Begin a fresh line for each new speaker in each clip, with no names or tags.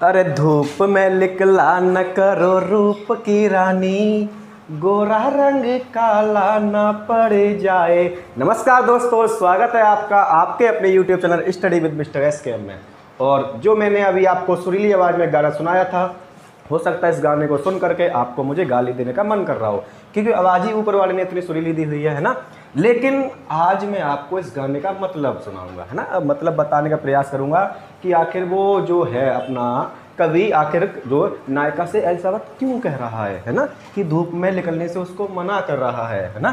अरे धूप में निकला न करो रूप की रानी, गोरा रंग काला ना पड़ जाए। नमस्कार दोस्तों, स्वागत है आपका आपके अपने YouTube channel study with mister SKM में। और जो मैंने अभी आपको सुरीली आवाज़ में गाना सुनाया था, हो सकता है इस गाने को सुन करके आपको मुझे गाली देने का मन कर रहा हो, क्योंकि आवाज़ ही ऊपर वाले ने इतनी सुरीली दी हुई है ना। लेकिन आज मैं आपको इस गाने का मतलब सुनाऊंगा, है ना, मतलब बताने का प्रयास करूंगा कि आखिर वो जो है अपना कवि आखिर जो नायिका से ऐसा बात क्यों कह रहा है ना, कि धूप में निकलने से उसको मना कर रहा है ना।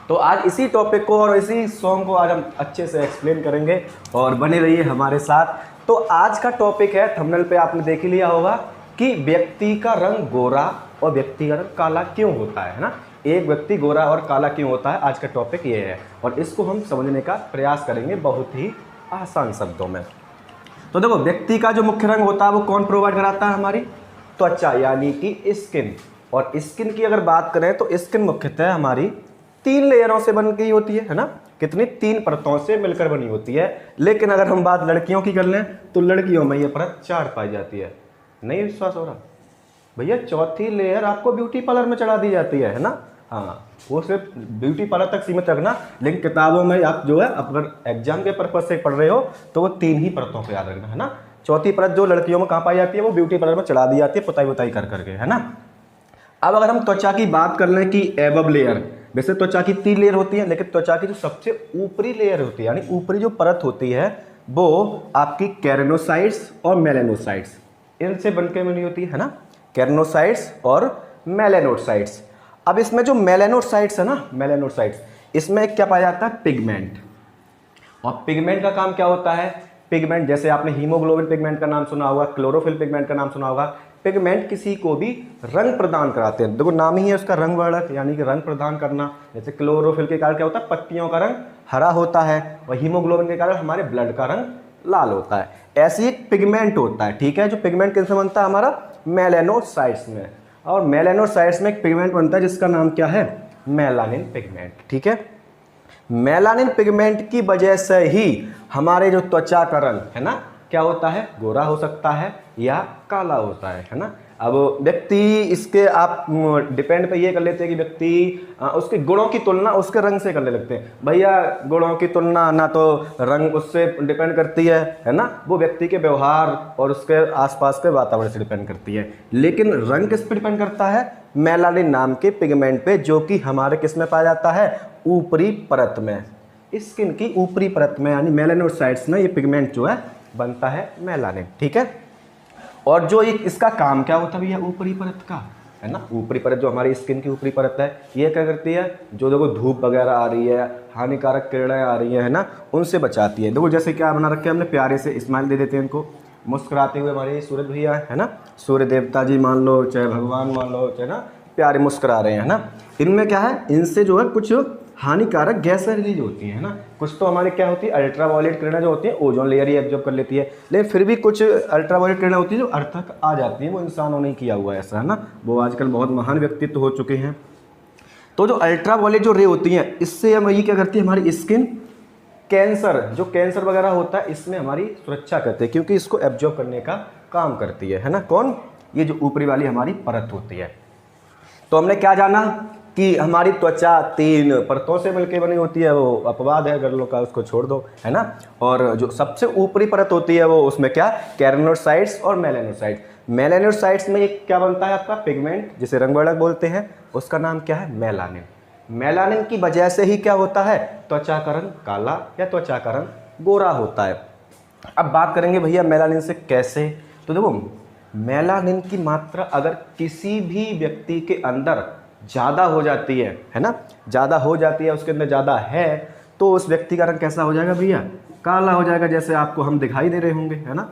तो आज इसी टॉपिक को और इसी सॉन्ग को आज हम अच्छे से एक्सप्लेन करेंगे और बने रहिए हमारे साथ। तो आज का टॉपिक है, थंबनेल पे आपने देख ही लिया होगा कि व्यक्ति का रंग गोरा और व्यक्ति का रंग काला क्यों होता है ना। एक व्यक्ति गोरा और काला क्यों होता है, आज का टॉपिक ये है और इसको हम समझने का प्रयास करेंगे बहुत ही आसान शब्दों में। तो देखो, व्यक्ति का जो मुख्य रंग होता है वो कौन प्रोवाइड कराता है? हमारी त्वचा, यानी कि स्किन। और स्किन की अगर बात करें तो स्किन मुख्यतः हमारी 3 लेयरों से बन गई होती है ना। कितनी? 3 परतों से मिलकर बनी होती है। लेकिन अगर हम बात लड़कियों की कर लें तो लड़कियों में ये परत 4 पाई जाती है। नहीं विश्वास हो रहा भैया? चौथी लेयर आपको ब्यूटी पार्लर में चढ़ा दी जाती है ना। हाँ, वो सिर्फ ब्यूटी पार्लर तक सीमित रखना, लेकिन किताबों में आप जो है अगर एग्जाम के पर्पज से पढ़ रहे हो तो वो 3 ही परतों को याद रखना, है ना। चौथी परत जो लड़कियों में कहाँ पाई जाती है, वो ब्यूटी पार्लर में चढ़ा दी जाती है पुताई वुताई कर करके, है ना। अब अगर हम त्वचा की बात कर लें कि एबव लेयर, वैसे त्वचा की 3 लेयर होती है, लेकिन त्वचा की जो सबसे ऊपरी लेयर होती है, यानी ऊपरी जो परत होती है, वो आपकी केराटिनोसाइट्स और मेलानोसाइट्स, इनसे बनकर बनी होती है ना। केराटिनोसाइट्स और मेलानोसाइट्स। अब इसमें जो मेलानोसाइट्स है ना, मेलानोसाइट्स, इसमें क्या पाया जाता है? पिगमेंट। और पिगमेंट का काम क्या होता है? पिगमेंट, जैसे आपने हीमोग्लोबिन पिगमेंट का नाम सुना होगा, क्लोरोफिल पिगमेंट का नाम सुना होगा। पिगमेंट किसी को भी रंग प्रदान कराते हैं। देखो, नाम ही है उसका रंग वर्णक, यानी कि रंग प्रदान करना। जैसे क्लोरोफिल के कारण क्या होता है? पत्तियों का रंग हरा होता है, और हीमोग्लोबिन के कारण हमारे ब्लड का रंग लाल होता है। ऐसे एक पिगमेंट होता है, ठीक है, जो पिगमेंट किसमें बनता है? हमारा मेलानोसाइट्स में। और मेलानोसाइट्स में एक पिगमेंट बनता है जिसका नाम क्या है? मेलानिन पिगमेंट, ठीक है। मेलानिन पिगमेंट की वजह से ही हमारे जो त्वचा का रंग है ना, क्या होता है? गोरा हो सकता है या काला होता है ना। अब व्यक्ति इसके आप डिपेंड पे ये कर लेते हैं कि व्यक्ति उसके गुणों की तुलना उसके रंग से करने लगते हैं। भैया, गुणों की तुलना ना तो रंग उससे डिपेंड करती है ना, वो व्यक्ति के व्यवहार और उसके आसपास के वातावरण से डिपेंड करती है। लेकिन रंग किस पे डिपेंड करता है? मेलानिन नाम के पिगमेंट पे, जो कि हमारे किस में पाया जाता है? ऊपरी परत में, स्किन की ऊपरी परत में, यानी मेलानोसाइट्स में ये पिगमेंट जो है बनता है मेलानिन, ठीक है। और जो इसका काम क्या होता है भैया? ऊपरी परत का, है ना। ऊपरी परत जो हमारी स्किन की ऊपरी परत है, ये क्या करती है? जो देखो धूप वगैरह आ रही है, हानिकारक किरणें आ रही है ना, उनसे बचाती है। देखो जैसे क्या बना रखे हमने, प्यारे से स्माइल दे देते हैं इनको, मुस्कुराते हुए हमारे सूरज भैया है ना, सूर्य देवता जी मान लो, चाहे भगवान मान लो, चाहे ना, प्यारे मुस्कुरा रहे हैं ना। इनमें क्या है? इनसे जो है कुछ हानिकारक गैसें रिलीज होती हैं ना। कुछ तो हमारी क्या होती है? अल्ट्रावायलेट किरणें जो होती है, ओजोन लेयर ही एब्जॉर्ब कर लेती है, लेकिन फिर भी कुछ अल्ट्रावायलेट किरणें होती है जो अर्थ तक आ जाती हैं। वो इंसानों ने किया हुआ है ऐसा, है ना। वो आजकल बहुत महान व्यक्तित्व हो चुके हैं। तो जो अल्ट्रावायलेट जो रे होती हैं, इससे हम ये क्या करती है? हमारी स्किन कैंसर, जो कैंसर वगैरह होता है, इसमें हमारी सुरक्षा करते हैं, क्योंकि इसको एब्जॉर्ब करने का काम करती है ना। कौन? ये जो ऊपरी वाली हमारी परत होती है। तो हमने क्या जाना कि हमारी त्वचा 3 परतों से मिलकर बनी होती है। वो अपवाद है गर्लों का, उसको छोड़ दो, है ना। और जो सबसे ऊपरी परत होती है वो उसमें क्या? केराटिनोसाइट्स और मेलानोसाइट्स। मेलानोसाइट्स में एक क्या बनता है आपका? पिगमेंट, जिसे रंग वर्णक बोलते हैं, उसका नाम क्या है? मेलानिन। मेलानिन की वजह से ही क्या होता है? त्वचा का रंग काला या त्वचा का रंग गोरा होता है। अब बात करेंगे भैया मेलानिन से कैसे। तो देखो, मेलानिन की मात्रा अगर किसी भी व्यक्ति के अंदर ज़्यादा हो जाती है ना, ज़्यादा हो जाती है, उसके अंदर ज़्यादा है, तो उस व्यक्ति का रंग कैसा हो जाएगा भैया? काला हो जाएगा, जैसे आपको हम दिखाई दे रहे होंगे, है ना।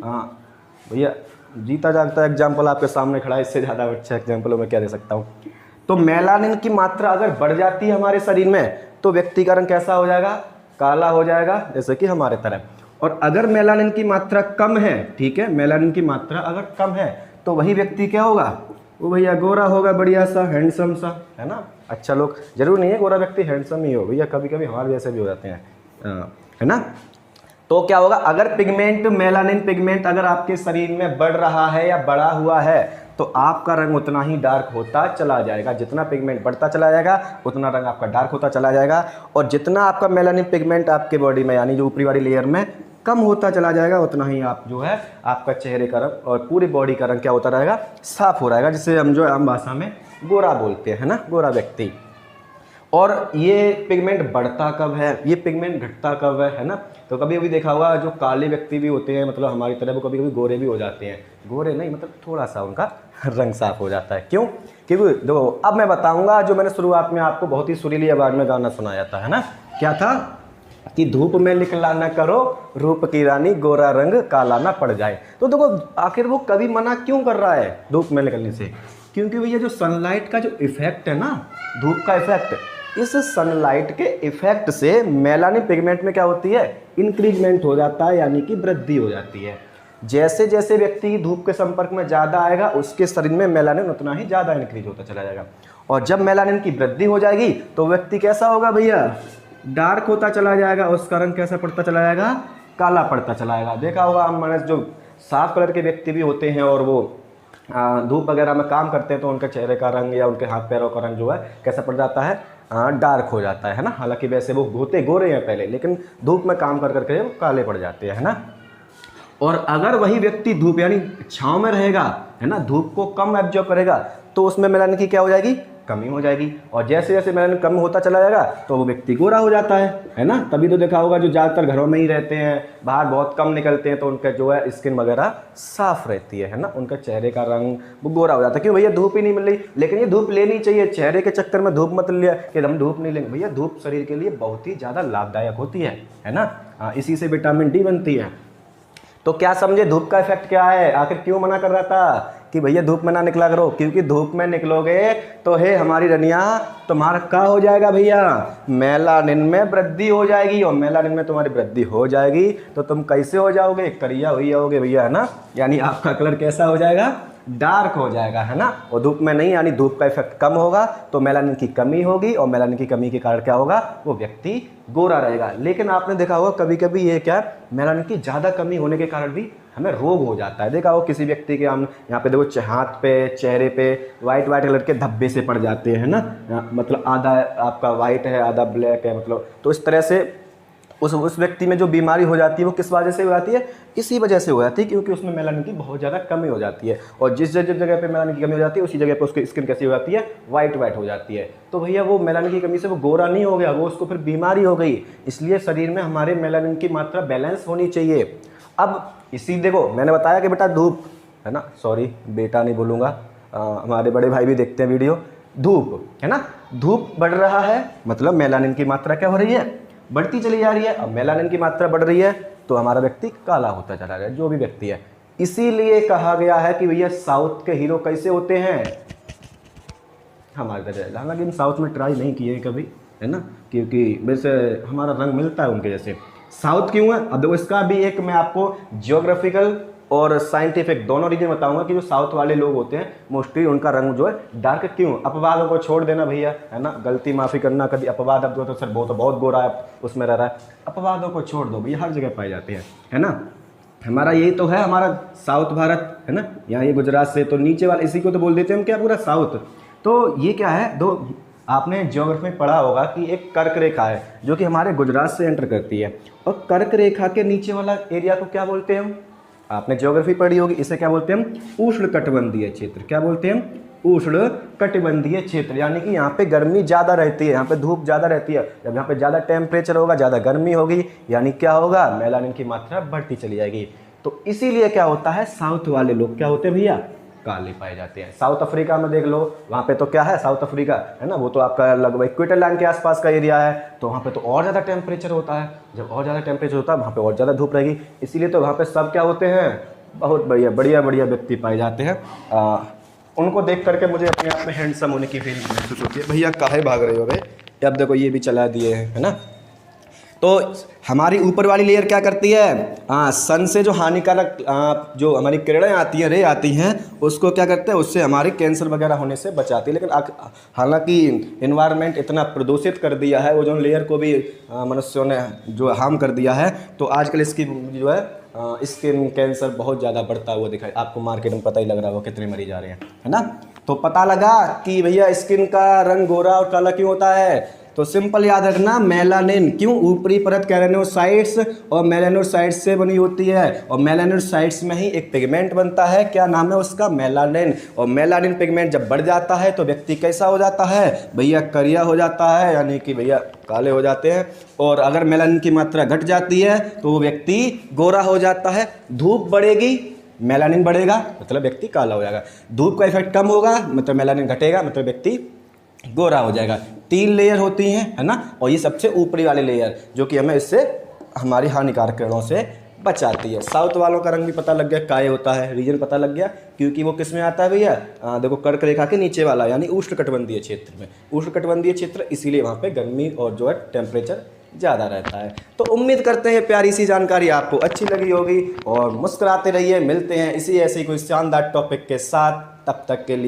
हाँ भैया, जीता जागता एग्जाम्पल आपके सामने खड़ा है, इससे ज़्यादा अच्छा एग्जाम्पल मैं क्या दे सकता हूँ। तो मेलानिन की मात्रा अगर बढ़ जाती है हमारे शरीर में, तो व्यक्ति का रंग कैसा हो जाएगा? काला हो जाएगा, जैसे कि हमारे तरह। और अगर मेलानिन की मात्रा कम है, ठीक है, मेलानिन की मात्रा अगर कम है, तो वही व्यक्ति क्या होगा? वो भैया गोरा होगा, बढ़िया सा, हैंडसम सा, है ना। अच्छा, लोग जरूर नहीं है गोरा व्यक्ति हैंडसम ही हो भैया, कभी कभी हमारे जैसे भी हो जाते हैं, है ना। तो क्या होगा, अगर पिगमेंट मेलानिन पिगमेंट अगर आपके शरीर में बढ़ रहा है या बढ़ा हुआ है तो आपका रंग उतना ही डार्क होता चला जाएगा। जितना पिगमेंट बढ़ता चला जाएगा उतना रंग आपका डार्क होता चला जाएगा, और जितना आपका मेलानिन पिगमेंट आपके बॉडी में यानी जो ऊपरी वाली लेयर में कम होता चला जाएगा उतना ही आप जो है आपका चेहरे का रंग और पूरी बॉडी का रंग क्या होता रहेगा, साफ हो रहेगा, जिसे हम जो आम भाषा में गोरा बोलते हैं ना, गोरा व्यक्ति। और ये पिगमेंट बढ़ता कब है, ये पिगमेंट घटता कब है ना। तो कभी कभी देखा होगा जो काले व्यक्ति भी होते हैं, मतलब हमारी तरह वो कभी कभी गोरे भी हो जाते हैं, गोरे नहीं मतलब थोड़ा सा उनका रंग साफ हो जाता है। क्यों? क्योंकि देखो अब मैं बताऊंगा, जो मैंने शुरुआत में आपको बहुत ही सुरीली आवाज़ में गाना सुनाया था, है ना, क्या था कि धूप में निकला न करो रूप की रानी, गोरा रंग काला ना पड़ जाए। तो देखो आखिर वो कभी मना क्यों कर रहा है धूप में निकलने से, क्योंकि भैया जो सनलाइट का जो इफेक्ट है ना, धूप का इफेक्ट, इस सनलाइट के इफेक्ट से मेलानिन पिगमेंट में क्या होती है, इंक्रीजमेंट हो जाता है, यानी कि वृद्धि हो जाती है। जैसे जैसे व्यक्ति धूप के संपर्क में ज़्यादा आएगा उसके शरीर में मेलानिन उतना ही ज़्यादा इंक्रीज होता चला जाएगा, और जब मेलानिन की वृद्धि हो जाएगी तो व्यक्ति कैसा होगा भैया, डार्क होता चला जाएगा, उसका रंग कैसा पड़ता चला जाएगा, काला पड़ता चला जाएगा। देखा होगा हम, मैंने जो साफ कलर के व्यक्ति भी होते हैं और वो धूप वगैरह में काम करते हैं तो उनके चेहरे का रंग या उनके हाथ पैरों का रंग जो है कैसा पड़ जाता है, डार्क हो जाता है ना। हालांकि वैसे वो होते गोरे हैं पहले, लेकिन धूप में काम कर करके वो काले पड़ जाते हैं, है ना। और अगर वही व्यक्ति धूप यानी छांव में रहेगा, है ना, धूप को कम एब्जॉर्ब करेगा तो उसमें मेलानिन की क्या हो जाएगी, कमी हो जाएगी, और जैसे जैसे मेलानिन कम होता चला जाएगा तो वो व्यक्ति गोरा हो जाता है ना। तभी तो देखा होगा जो ज़्यादातर घरों में ही रहते हैं, बाहर बहुत कम निकलते हैं, तो उनका जो है स्किन वगैरह साफ रहती है ना, उनका चेहरे का रंग वो गोरा हो जाता है। क्यों भैया, धूप ही नहीं मिल रही। लेकिन ये धूप लेनी चाहिए, चेहरे के चक्कर में धूप मत लिया कि हम धूप नहीं लेंगे। भैया धूप शरीर के लिए बहुत ही ज़्यादा लाभदायक होती है ना, इसी से विटामिन डी बनती है। तो क्या समझे धूप का इफेक्ट क्या है, आखिर क्यों मना कर रहा था कि भैया धूप में ना निकला करो, क्योंकि धूप में निकलोगे तो हे हमारी रनिया तुम्हारा क्या हो जाएगा भैया, मेलानिन में वृद्धि हो जाएगी, और मेलानिन में तुम्हारी वृद्धि हो जाएगी तो तुम कैसे हो जाओगे, करिया हुई होगे भैया, है ना, यानी आपका कलर कैसा हो जाएगा, डार्क हो जाएगा, है ना। और धूप में नहीं, यानी धूप का इफेक्ट कम होगा तो मेलानिन की कमी होगी, और मेलानिन की कमी के कारण क्या होगा, वो व्यक्ति गोरा रहेगा। लेकिन आपने देखा होगा कभी कभी ये क्या, मेलानिन की ज़्यादा कमी होने के कारण भी हमें रोग हो जाता है। देखा हो किसी व्यक्ति के, हम यहाँ पे देखो हाथ पे चेहरे पे वाइट कलर के धब्बे से पड़ जाते हैं ना, मतलब आधा आपका वाइट है आधा ब्लैक है, मतलब तो इस तरह से उस व्यक्ति में जो बीमारी हो जाती है वो किस वजह से हो जाती है, इसी वजह से हो जाती है, क्योंकि उसमें मेलानिन की बहुत ज़्यादा कमी हो जाती है। और जिस जगह पे मेलानिन की कमी हो जाती है उसी जगह पे उसकी स्किन कैसी हो जाती है, वाइट हो जाती है। तो भैया वो मेलानिन की कमी से वो गोरा नहीं हो गया, वो उसको फिर बीमारी हो गई। इसलिए शरीर में हमारे मेलानिन की मात्रा बैलेंस होनी चाहिए। अब इसी देखो मैंने बताया कि बेटा धूप, है ना, सॉरी बेटा नहीं बोलूँगा, हमारे बड़े भाई भी देखते हैं वीडियो, धूप है ना, धूप बढ़ रहा है मतलब मेलानिन की मात्रा क्या हो रही है, बढ़ती चली जा रही है। अब मेलानिन की मात्रा बढ़ रही है तो हमारा व्यक्ति काला होता चला गया, जो भी व्यक्ति है। इसीलिए कहा गया है कि भैया साउथ के हीरो कैसे होते हैं, हमारे तरह। हालांकि हम साउथ में ट्राई नहीं किए कभी, है ना, क्योंकि वैसे हमारा रंग मिलता है उनके जैसे। साउथ क्यों है, अब देखो इसका भी एक मैं आपको जियोग्राफिकल और साइंटिफिक दोनों रीजन बताऊंगा कि जो साउथ वाले लोग होते हैं मोस्टली उनका रंग जो है डार्क क्यों। अपवादों को छोड़ देना भैया, है ना, गलती माफ़ी करना, कभी अपवाद अब तो सर बहुत गोरा है उसमें रह रहा है, अपवादों को छोड़ दो भैया, हर जगह पाए जाते हैं, है ना। हमारा यही तो है, हमारा साउथ भारत, है ना, यहाँ ये गुजरात से तो नीचे वाला इसी को तो बोल देते हैं हम क्या, पूरा साउथ। तो ये क्या है, दो आपने ज्योग्राफी में पढ़ा होगा कि एक कर्क रेखा है जो कि हमारे गुजरात से एंटर करती है, और कर्क रेखा के नीचे वाला एरिया को क्या बोलते हैं हम, आपने ज्योग्राफी पढ़ी होगी, इसे क्या बोलते हैं हम, उष्णकटिबंधीय क्षेत्र। क्या बोलते हैं हम, उष्णकटिबंधीय क्षेत्र, यानी कि यहाँ पे गर्मी ज़्यादा रहती है, यहाँ पे धूप ज़्यादा रहती है। जब यहाँ पे ज़्यादा टेम्परेचर होगा, ज़्यादा गर्मी होगी, यानी क्या होगा, मेलानिन की मात्रा बढ़ती चली जाएगी। तो इसीलिए क्या होता है, साउथ वाले लोग क्या होते हैं भैया, काले पाए जाते हैं। साउथ अफ्रीका में देख लो, वहाँ पे तो क्या है, साउथ अफ्रीका है ना, वो तो आपका लगभग इक्वेटर लाइन के आसपास का एरिया है, तो वहाँ पे तो और ज़्यादा टेम्परेचर होता है। जब और ज़्यादा टेम्परेचर होता है वहाँ पे और ज़्यादा धूप रहेगी, इसीलिए तो वहाँ पे सब क्या होते हैं, बहुत बढ़िया व्यक्ति पाए जाते हैं। उनको देख करके मुझे अपने आप में हैंडसम होने की फीलिंग महसूस होती है। भैया काहे भाग रहे हो भाई, अब देखो ये भी चला दिए हैं, है ना। तो हमारी ऊपर वाली लेयर क्या करती है, सन से जो हानिकारक जो हमारी किरणें आती हैं, रे आती हैं, उसको क्या करते हैं, उससे हमारी कैंसर वगैरह होने से बचाती है। लेकिन हालांकि इन्वायरमेंट इतना प्रदूषित कर दिया है, ओजोन लेयर को भी मनुष्यों ने जो हार्म कर दिया है, तो आजकल इसकी जो है स्किन कैंसर बहुत ज़्यादा बढ़ता हुआ दिखाई, आपको मार्केट में पता ही लग रहा होगा कितने मरीज आ रहे हैं, है ना। तो पता लगा कि भैया स्किन का रंग गोरा और काला क्यों होता है, तो सिंपल याद रखना, मेलानिन। क्यों, ऊपरी परत केराटिनोसाइट्स और मेलानोसाइट्स से बनी होती है, और मेलानोसाइट्स में ही एक पिगमेंट बनता है, क्या नाम है उसका, मेलानिन। और मेलानिन पिगमेंट जब बढ़ जाता है तो व्यक्ति कैसा हो जाता है भैया, करिया हो जाता है, यानी कि भैया काले हो जाते हैं। और अगर मेलानिन की मात्रा घट जाती है तो वो व्यक्ति गोरा हो जाता है। धूप बढ़ेगी, मेलानिन बढ़ेगा, मतलब व्यक्ति काला हो जाएगा। धूप का इफेक्ट कम होगा, मतलब मेलानिन घटेगा, मतलब व्यक्ति गोरा हो जाएगा। 3 लेयर होती हैं, है ना, और ये सबसे ऊपरी वाले लेयर जो कि हमें इससे हमारी हानिकारक किरणों से बचाती है। साउथ वालों का रंग भी पता लग गया, काय होता है, रीजन पता लग गया, क्योंकि वो किस में आता है भैया, देखो कर्क रेखा के नीचे वाला, यानी उष्णकटिबंधीय क्षेत्र में। उष्णकटिबंधीय क्षेत्र, इसीलिए वहाँ पे गर्मी और जो है टेम्परेचर ज़्यादा रहता है। तो उम्मीद करते हैं प्यारी सी जानकारी आपको अच्छी लगी होगी, और मुस्कुराते रहिए। मिलते हैं इसी ऐसे कोई शानदार टॉपिक के साथ, तब तक के लिए